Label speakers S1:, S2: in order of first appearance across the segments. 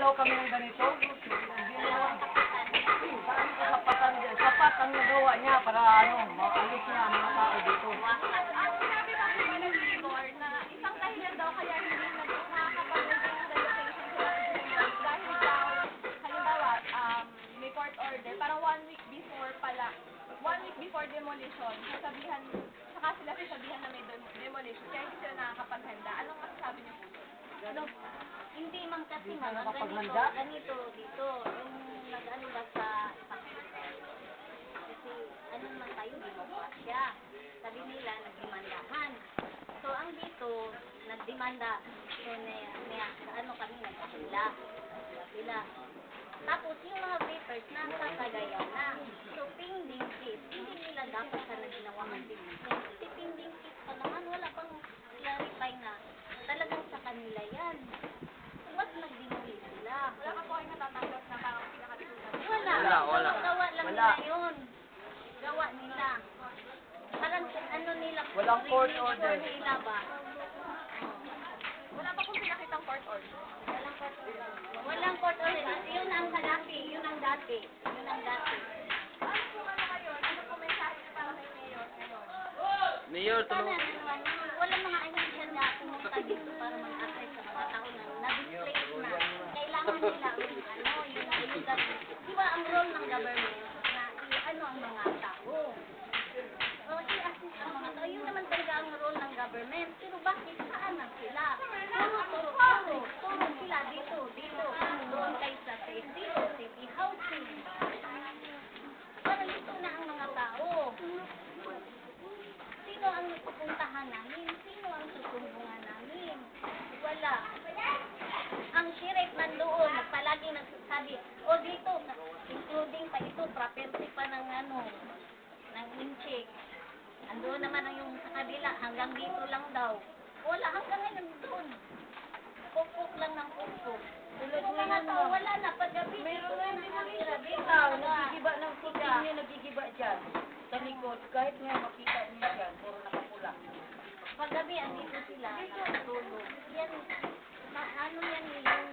S1: gumalaw kami ng ganito. Sapat ang nagawa niya para maalis niya ang mga tao dito.
S2: Sabi ba kung ano ni Igor na isang dahilan daw kaya hindi nakakapag-release sa location sila dahil daw, halimbawa, may court order, parang 1 week before pala, 1 week before demolition, saka sila sasabihan na may demolition, kaya hindi sila nakakapaghanda. Anong masasabi niyo po?
S3: Hindi man kasi mga ganito dito, yung nag-ano ba sa kasi ano naman tayo, demokrasya. Sabi nila, nagdemandahan. So, ang dito, nagdemanda. So, ano kami, nagkasila. Sila. Tapos, yung mga papers, nasa Cagayan na. So, pending case. Hindi nila dapat sana ginawa ang pending case. Kasi pending case pa naman, wala pang clarify na talagang sa kanila yan. Ba't nagdinuli sila?
S2: Wala ka po ay natatanggap na parang pinakatutunan.
S3: Wala. Gawa lang nila yun. Gawa nila. Parang ano nila.
S1: Walang court order.
S3: Nila ba?
S2: Wala pa kong pinakitang court order.
S3: Walang court order. Yun ang dati. Yun ang dati.
S2: Ano po ngayon? Ano po mensahe niyo para kay Mayor ngayon?
S4: Mayor,
S3: Sana wala mga agency na pumunta dito para mag-assess sa mga tao na na-displace na. Kailangan nila yung di ba ang role ng government na i-ano ang mga tao. O i-assist ang mga tao. Yun naman talaga ang role ng government. Pero bakit saan na sila? Puro sila dito. Doon kayo sa city housing. Parang ito na ang mga tao. Sino ang pupuntahan namin? Sino ang susumbungan namin? Wala. Ang sheriff nandoon, palagi nagsasabi, dito, including pa ito, property pa ng ng incheck. Andoon naman ang yung sa kabila, hanggang dito lang daw. Wala, hanggang ngayon doon. Pupuk lang ng pupuk. Yung mga tao, wala na, paggabi.
S1: Meron na hindi nakita dito. Nagigiba ng puting niya, nagigiba dyan. Sa likod, kahit nga makita niya dyan, puro nakapula.
S3: Paggabi, andito sila, nakatulog. Yan, ano yan, yung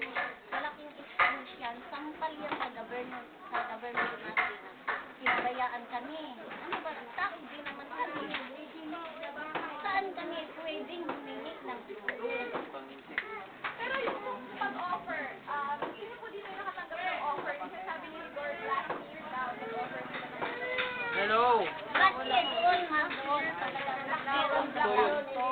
S3: malaking excuse yan, sampal yan sa government natin. Pinabayaan kami. Ano ba, tao din naman kami. Saan kami pwedeng humingi ng tulong?
S2: Pero yung pag-offer, sino po dito yung nakatanggap ng offer? Kasi sabi ni Igor last year daw, nag-offer sila ng
S4: hello.
S3: Last year, doon, ma'am, doon. Meron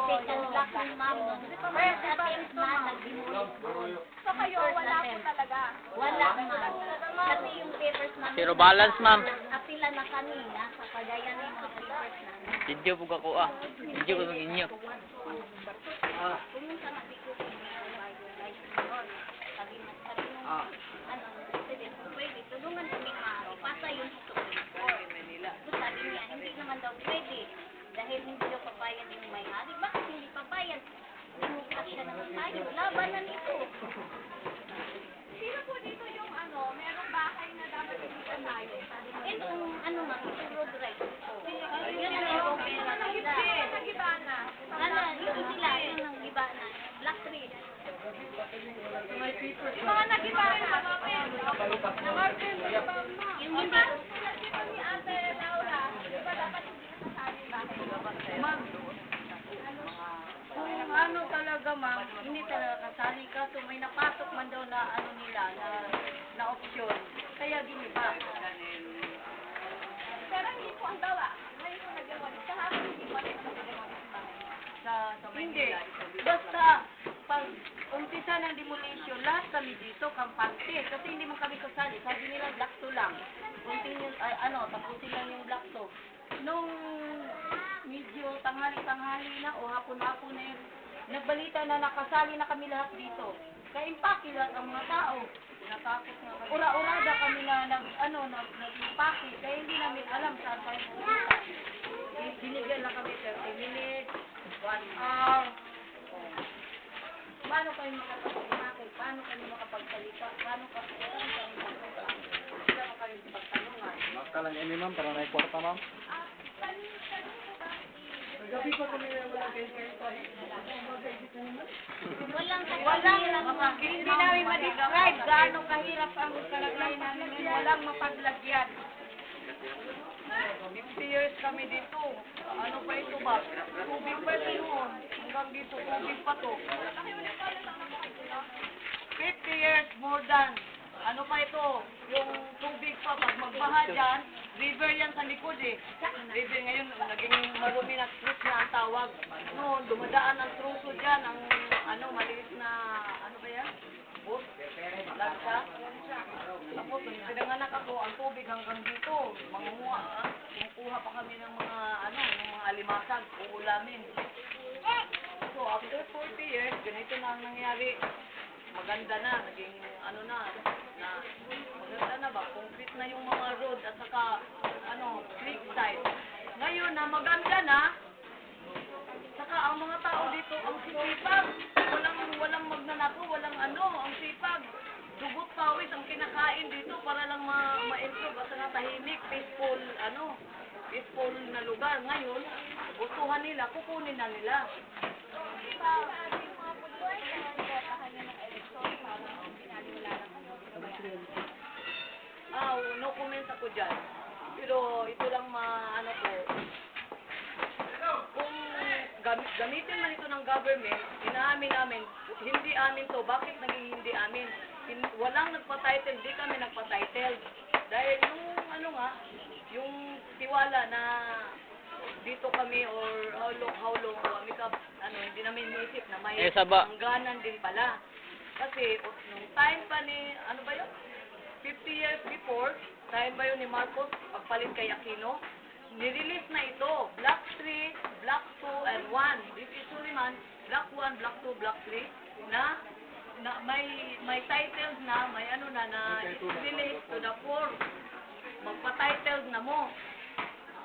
S3: second block ng ma'am. First attempt na, nag-demolish doon.
S2: So kayo, wala po talaga.
S3: Wala, ma'am. Kasi yung papers namin.
S4: Zero balance, ma'am.
S3: Apila na kami, sa Cagayan yung mga papers namin.
S4: Video po ako Video ko ng inyo.
S3: Pumunta na dito sa mga yun. Sabi nung, president, kung pwede, tulungan kami pasa yung Supreme Court. So sabi niya, hindi naman daw pwede. Dahil hindi daw papayag yung may-ari. Bakit hindi papayag? Demokrasya naman tayo. Labanan ito.
S2: Sino po dito yung merong bahay na dapat hindi tayo?
S3: Itong, ma'am, itong road right. Yun na yung pera nila.
S2: Nagiba na.
S3: Yun sila, yun ang iba na. Black tree.
S2: Yung mga nagiba na.
S3: Yung hindi.
S2: Nagiba ni Ate Laura. Di ba dapat hindi nasasabi bahay?
S1: Ma'am, kung talaga ma'am, hindi talaga kasali ka, so may napasok man daw na nila, na opsyon. Kaya giniba.
S2: Pero hindi po ang dawa. Ngayon po nag-demolish. Kahapon hindi po rin nag-demolish bahay.
S1: Sa hindi. Basta, pag umpisa ng demolition, lahat kami dito, kampante. Kasi hindi mo kami kasali. Sabi nila, black to lang. Continue, tapusin lang yung black to. Nung medyo tanghali-tanghali na o hapon-hapon na yun, nagbalita na nakasali na kami lahat dito. Kaya impake lahat ang mga tao. Natakot nga kami. Ura-urada kami na nag-impake. Kaya hindi namin alam saan tayo pupunta. Binigyan lang kami 30 minutes, 1 hour. Paano kayo makapag-impake? Paano kayo makapagsalita? Paano kayo makapagsalita? Paano kayo pagtanungan?
S4: Makalang ini ma'am, para na ikwarta ma'am.
S2: Kanina po ba
S1: Hindi namin ma-describe gaano kahirap ang kalagayan namin. Walang mapaglagyan. 50 years kami dito. Ano pa ito ba? Tubig pa ito noon. Hanggang dito, tubig pa to. 50 years more than. Ano pa ito? Yung tubig pa. Pag magbaha dyan, river yan sa likod eh. River ngayon, naging marumi na creek na ang tawag. Noon, dumadaan ang truso dyan. Ang maliit na, ano ba yan? Boat? Lansa? Tapos, nung pinanganak ako, ang tubig hanggang dito. Kumukuha pa kami ng mga, ng mga alimasag, uulamin. So, after 40 years, ganito na ang nangyari. Maganda na, naging, maganda na ba? Concrete na yung mga road at saka, creek side. Ngayon na, maganda na, saka ang mga tao dito, ang sipag. Walang magnanako, walang ang sipag. Dugot pawis ang kinakain dito para lang ma-improve at saka tahimik, peaceful na lugar. Ngayon, gustuhan nila, kukunin na nila. No comments ako dyan. Pero ito lang kung gamitin man ito ng government, inaamin namin, hindi amin to. Bakit naging hindi amin? Walang nagpa-title, di kami nagpa-title. Dahil yung tiwala na dito kami or how long kami hindi namin naisip na may hangganan din pala. Kasi nung time pa ni, 50 years before, time ba yun ni Marcos, pagpalit kay Aquino, nirelease na ito, Block 3, Block 2, and 1. This is Suliman, Block 1, Block 2, Block 3, na may titles na, na release to the poor. Magpa-titles na mo.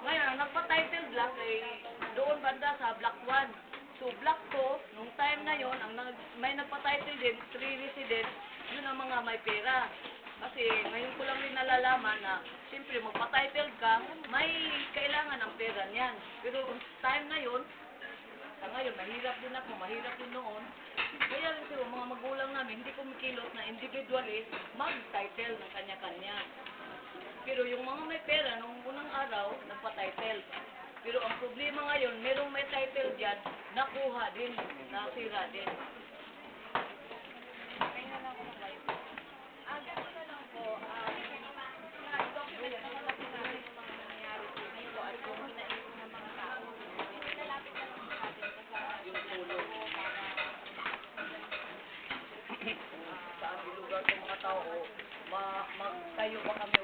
S1: Ngayon, ang nagpa-title block ay doon banda sa Block 1. So, Block 2, nung time na yon, may nagpa-title din, 3 residents, yun ang mga may pera. Kasi ngayon ko lang din nalalaman na, siyempre, magpa-title ka, may kailangan ng pera niyan. Pero time na yon, ngayon, mahirap din ako, mahirap din noon. Kaya rin sila, mga magulang namin, hindi kumikilot na individually mag-title ng kanya-kanya. Pero yung mga may pera, nung unang araw, nagpa-title. Pero ang problema ngayon, merong may title dyan, nakuha din, nasira din. Saan lugar ng mga tao, tayo ba kami